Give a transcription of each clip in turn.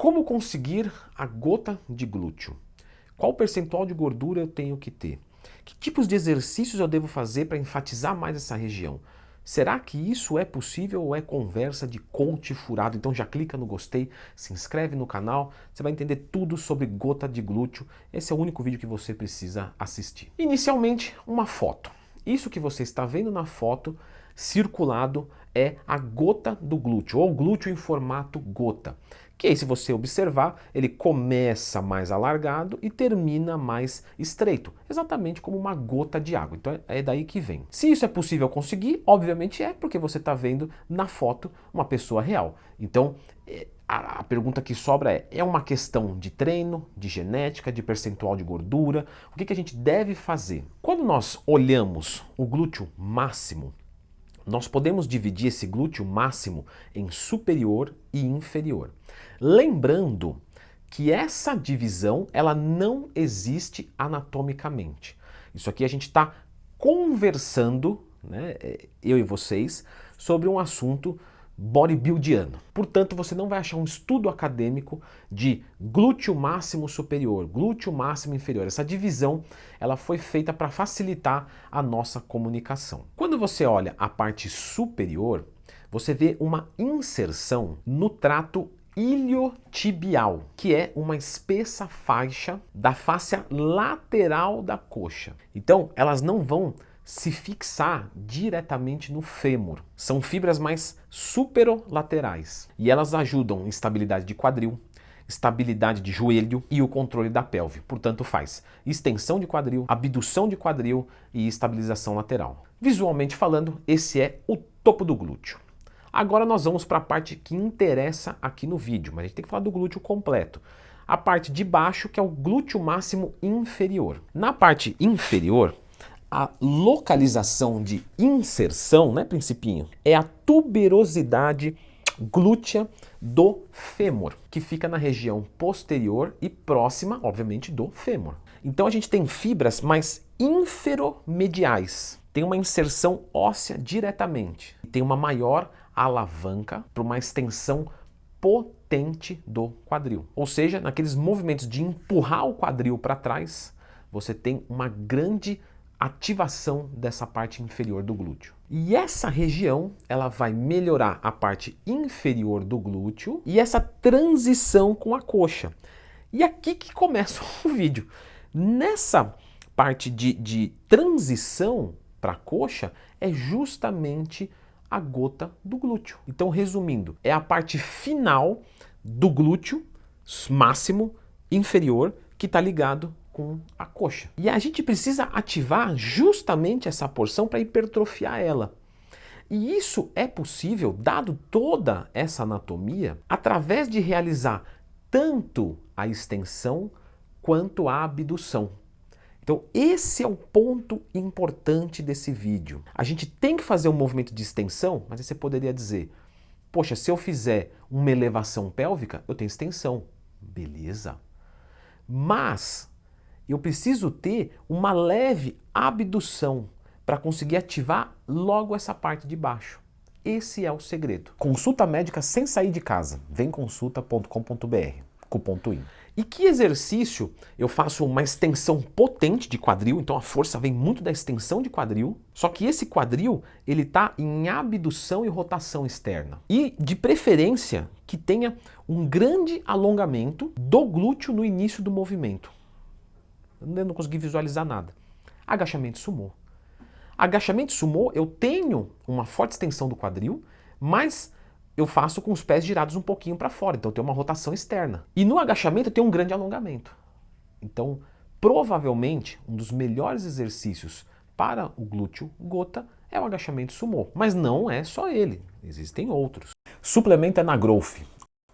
Como conseguir a gota de glúteo? Qual percentual de gordura eu tenho que ter? Que tipos de exercícios eu devo fazer para enfatizar mais essa região? Será que isso é possível ou é conversa de coach furado? Então já clica no gostei, se inscreve no canal, você vai entender tudo sobre gota de glúteo. Esse é o único vídeo que você precisa assistir. Inicialmente, uma foto. Isso que você está vendo na foto circulado é a gota do glúteo, ou glúteo em formato gota. Que aí, se você observar, ele começa mais alargado e termina mais estreito, exatamente como uma gota de água. Então é daí que vem. Se isso é possível conseguir, obviamente é porque você está vendo na foto uma pessoa real. Então a pergunta que sobra é uma questão de treino, de genética, de percentual de gordura? O que a gente deve fazer? Quando nós olhamos o glúteo máximo, nós podemos dividir esse glúteo máximo em superior e inferior. Lembrando que essa divisão ela não existe anatomicamente. Isso aqui a gente está conversando, né, eu e vocês, sobre um assunto bodybuildiano. Portanto, você não vai achar um estudo acadêmico de glúteo máximo superior, glúteo máximo inferior. Essa divisão ela foi feita para facilitar a nossa comunicação. Quando você olha a parte superior, você vê uma inserção no trato iliotibial, que é uma espessa faixa da fáscia lateral da coxa. Então, elas não vão se fixar diretamente no fêmur. São fibras mais superolaterais e elas ajudam em estabilidade de quadril, estabilidade de joelho e o controle da pelve. Portanto, faz extensão de quadril, abdução de quadril e estabilização lateral. Visualmente falando, esse é o topo do glúteo. Agora nós vamos para a parte que interessa aqui no vídeo, mas a gente tem que falar do glúteo completo. A parte de baixo, que é o glúteo máximo inferior. Na parte inferior, a localização de inserção, né, principinho, é a tuberosidade glútea do fêmur, que fica na região posterior e próxima, obviamente, do fêmur. Então a gente tem fibras mais inferomediais, tem uma inserção óssea diretamente, tem uma maior alavanca para uma extensão potente do quadril. Ou seja, naqueles movimentos de empurrar o quadril para trás, você tem uma grande ativação dessa parte inferior do glúteo. E essa região, ela vai melhorar a parte inferior do glúteo e essa transição com a coxa. E aqui que começa o vídeo. Nessa parte de transição para a coxa é justamente a gota do glúteo. Então, resumindo, é a parte final do glúteo máximo inferior que está ligado com a coxa. E a gente precisa ativar justamente essa porção para hipertrofiar ela. E isso é possível, dado toda essa anatomia, através de realizar tanto a extensão quanto a abdução. Então esse é o ponto importante desse vídeo. A gente tem que fazer um movimento de extensão, mas aí você poderia dizer, poxa, se eu fizer uma elevação pélvica, eu tenho extensão. Beleza. Mas eu preciso ter uma leve abdução para conseguir ativar logo essa parte de baixo. Esse é o segredo. Consulta médica sem sair de casa. Vemconsulta.com.br, cupom TWIN. E que exercício eu faço uma extensão potente de quadril, então a força vem muito da extensão de quadril, só que esse quadril ele está em abdução e rotação externa. E de preferência que tenha um grande alongamento do glúteo no início do movimento. Eu não consegui visualizar nada. Agachamento sumô. Agachamento sumô, eu tenho uma forte extensão do quadril, mas eu faço com os pés girados um pouquinho para fora, então eu tenho uma rotação externa. E no agachamento eu tenho um grande alongamento. Então, provavelmente, um dos melhores exercícios para o glúteo gota é o agachamento sumô. Mas não é só ele, existem outros. Suplemento é na Growth.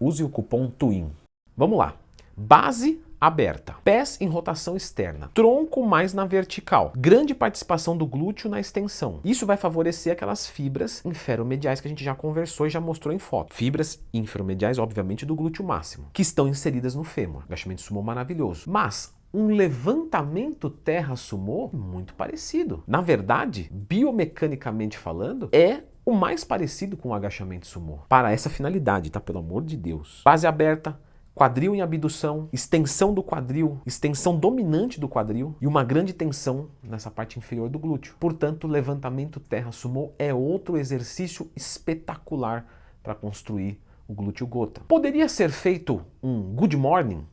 Use o cupom TWIN. Vamos lá. Base aberta, pés em rotação externa, tronco mais na vertical, grande participação do glúteo na extensão. Isso vai favorecer aquelas fibras inferomediais que a gente já conversou e já mostrou em foto. Fibras inferomediais, obviamente, do glúteo máximo, que estão inseridas no fêmur. Agachamento sumô maravilhoso. Mas um levantamento terra sumô muito parecido. Na verdade, biomecanicamente falando, é o mais parecido com o agachamento sumô. Para essa finalidade, tá? Pelo amor de Deus. Base aberta, quadril em abdução, extensão do quadril, extensão dominante do quadril e uma grande tensão nessa parte inferior do glúteo. Portanto, levantamento terra sumô é outro exercício espetacular para construir o glúteo gota. Poderia ser feito um good morning,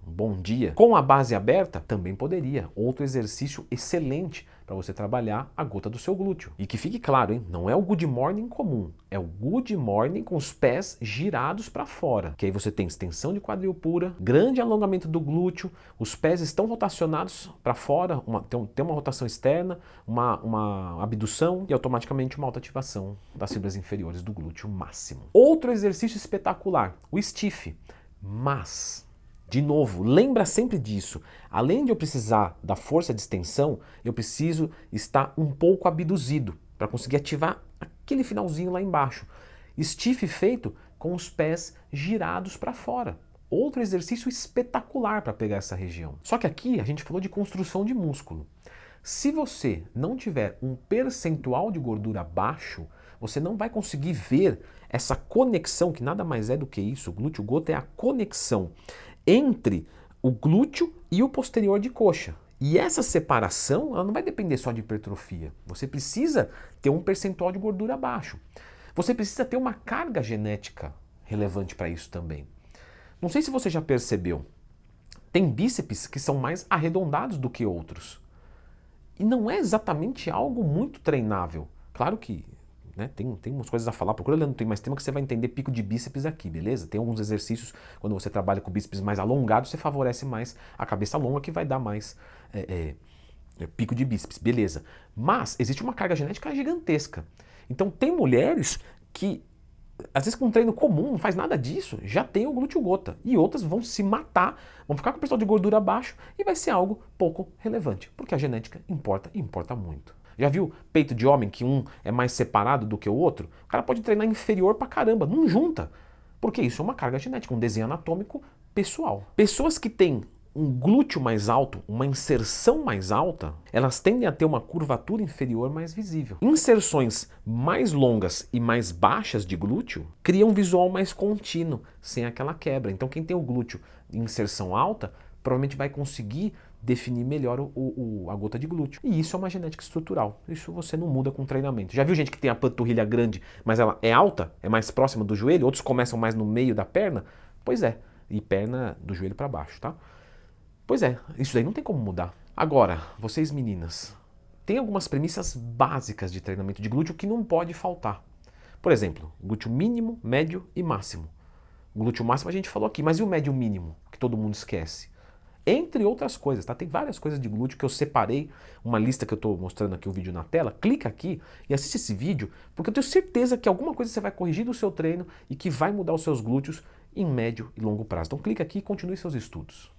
um bom dia, com a base aberta? Também poderia. Outro exercício excelente para você trabalhar a gota do seu glúteo. E que fique claro, hein? Não é o good morning comum, é o good morning com os pés girados para fora. Que aí você tem extensão de quadril pura, grande alongamento do glúteo, os pés estão rotacionados para fora, tem uma rotação externa, uma abdução e automaticamente uma autoativação das fibras inferiores do glúteo máximo. Outro exercício espetacular, o stiff. Mas de novo, lembra sempre disso. Além de eu precisar da força de extensão, eu preciso estar um pouco abduzido para conseguir ativar aquele finalzinho lá embaixo. Stiff feito com os pés girados para fora. Outro exercício espetacular para pegar essa região. Só que aqui a gente falou de construção de músculo. Se você não tiver um percentual de gordura baixo, você não vai conseguir ver essa conexão, que nada mais é do que isso. O glúteo gota é a conexão entre o glúteo e o posterior de coxa. E essa separação, ela não vai depender só de hipertrofia. Você precisa ter um percentual de gordura baixo. Você precisa ter uma carga genética relevante para isso também. Não sei se você já percebeu, tem bíceps que são mais arredondados do que outros. E não é exatamente algo muito treinável. Claro que tem umas coisas a falar, procura ler, não tem mais tema que você vai entender pico de bíceps aqui, beleza? Tem alguns exercícios, quando você trabalha com bíceps mais alongados, você favorece mais a cabeça longa, que vai dar mais pico de bíceps, beleza. Mas existe uma carga genética gigantesca. Então tem mulheres que, às vezes com um treino comum, não faz nada disso, já tem o glúteo gota. E outras vão se matar, vão ficar com o percentual de gordura baixo e vai ser algo pouco relevante, porque a genética importa e importa muito. Já viu peito de homem que um é mais separado do que o outro? O cara pode treinar inferior pra caramba, não junta. Porque isso é uma carga genética, um desenho anatômico pessoal. Pessoas que têm um glúteo mais alto, uma inserção mais alta, elas tendem a ter uma curvatura inferior mais visível. Inserções mais longas e mais baixas de glúteo criam um visual mais contínuo, sem aquela quebra. Então quem tem o glúteo em inserção alta, provavelmente vai conseguir definir melhor a gota de glúteo. E isso é uma genética estrutural. Isso você não muda com treinamento. Já viu gente que tem a panturrilha grande, mas ela é alta, é mais próxima do joelho? Outros começam mais no meio da perna? Pois é, e perna do joelho para baixo, tá? Pois é, isso aí não tem como mudar. Agora, vocês meninas, tem algumas premissas básicas de treinamento de glúteo que não pode faltar. Por exemplo, glúteo mínimo, médio e máximo. O glúteo máximo a gente falou aqui, mas e o médio mínimo, que todo mundo esquece? Entre outras coisas, tá? Tem várias coisas de glúteo que eu separei, uma lista que eu estou mostrando aqui o vídeo na tela. Clica aqui e assiste esse vídeo, porque eu tenho certeza que alguma coisa você vai corrigir do seu treino e que vai mudar os seus glúteos em médio e longo prazo. Então clica aqui e continue seus estudos.